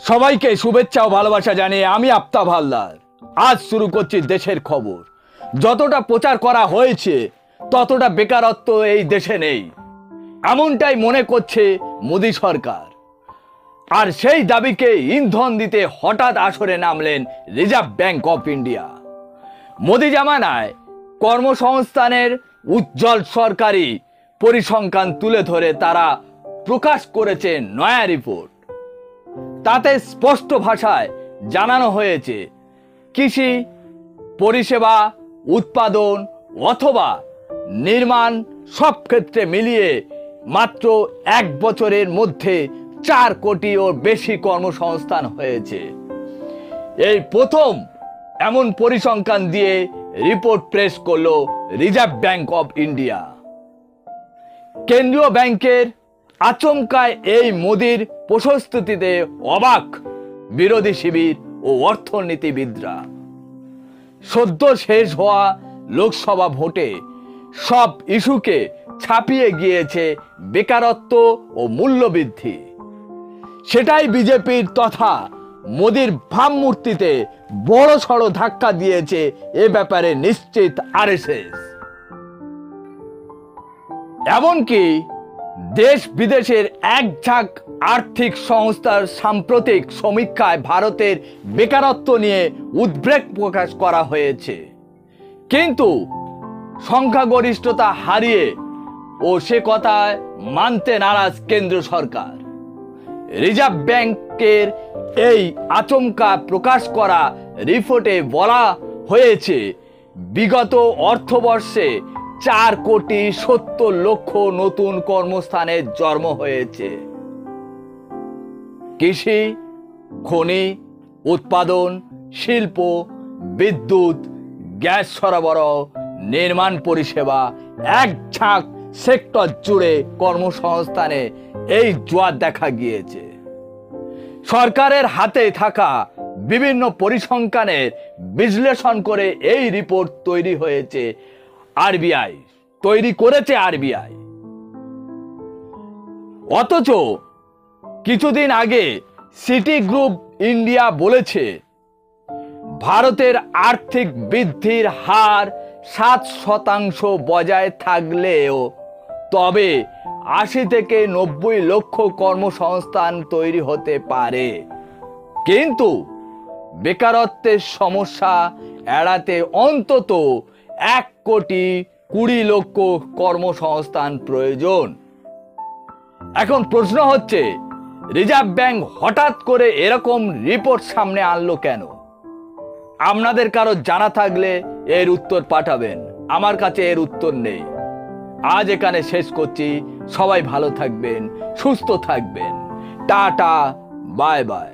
সবাইকে শুভেচ্ছা ও ভালোবাসা জানিয়ে আমি আফতাব হালদার আজ শুরু করছি দেশের খবর। যতটা প্রচার করা হয়েছে ততটা বেকারত্ব এই দেশে নেই, এমনটাই মনে করছে মোদি সরকার। আর সেই দাবিকে ইন্ধন দিতে হঠাৎ আসরে নামলেন reserve bank of India. Modi জামানায় কর্মসংস্থানের উজ্জ্বল সরকারি পরিসংখ্যান তুলে ধরে তারা প্রকাশ করেছে নয়া রিপোর্ট। তাতে স্পষ্ট ভাষায় জানানো হয়েছে, কৃষি, পরিষেবা, উৎপাদন অথবা নির্মাণ সব ক্ষেত্রে মিলিয়ে মাত্র 1 বছরের মধ্যে 4 কোটিরও বেশি কর্মসংস্থান হয়েছে। এই প্রথম এমন পরিসংখ্যান দিয়ে রিপোর্ট পেশ করল রিজার্ভ ব্যাংক অফ ইন্ডিয়া। কেন্দ্রীয় ব্যাংকের আচমকায় এই মোদির প্রশস্তিতে অবাক বিরোধী শিবির ও অর্থনীতিবিদরা। সদ্য শেষ হওয়া লোকসভা ভোটে সব ইস্যুকে ছাপিয়ে গিয়েছে বেকারত্ব ও মূল্যবৃদ্ধি। সেটাই বিজেপির তথা মোদির ভাবমূর্তিতে বড়সড় ধাক্কা দিয়েছে, এ ব্যাপারে নিশ্চিত আরএসএস। এমনকি দেশ বিদেশের এক ঝাঁক আর্থিক সংস্থার সাম্প্রতিক সমীক্ষায় ভারতের বেকারত্ব নিয়ে উদ্বেগ প্রকাশ করা হয়েছে। কিন্তু সংখ্যাগরিষ্ঠতা হারিয়ে ও সে কথায় মানতে নারাজ কেন্দ্র সরকার। রিজার্ভ ব্যাংকের এই আচমকা প্রকাশ করা রিপোর্টে বলা হয়েছে, বিগত অর্থবর্ষে 4 কোটি 70 লক্ষ নতুন কর্মস্থানের জন্ম হয়েছে। কৃষি, খনি, উৎপাদন, শিল্প, বিদ্যুৎ, গ্যাস সরবরাহ, নির্মাণ পরিষেবা, এক ঝাঁক সেক্টর জুড়ে কর্মসংস্থানে এই জোয়ার দেখা গিয়েছে। সরকারের হাতে থাকা বিভিন্ন পরিসংখ্যানের বিশ্লেষণ করে এই রিপোর্ট তৈরি করেছে আরবিআই। অথচ কিছুদিন আগে সিটি গ্রুপ ইন্ডিয়া বলেছে, ভারতের আর্থিক বৃদ্ধির হার 7% বজায় থাকলেও তবে 80 থেকে 90 লক্ষ কর্মসংস্থান তৈরি হতে পারে। কিন্তু বেকারত্বের সমস্যা এড়াতে অন্তত 1 কোটি 20 লক্ষ কর্মসংস্থান প্রয়োজন। এখন প্রশ্ন হচ্ছে, রিজার্ভ ব্যাংক হঠাৎ করে এরকম রিপোর্ট সামনে আনলো কেন? আপনাদের কারো জানা থাকলে এর উত্তর পাঠাবেন, আমার কাছে এর উত্তর নেই। আজ এখানে শেষ করছি। সবাই ভালো থাকবেন, সুস্থ থাকবেন। Tata, bye bye.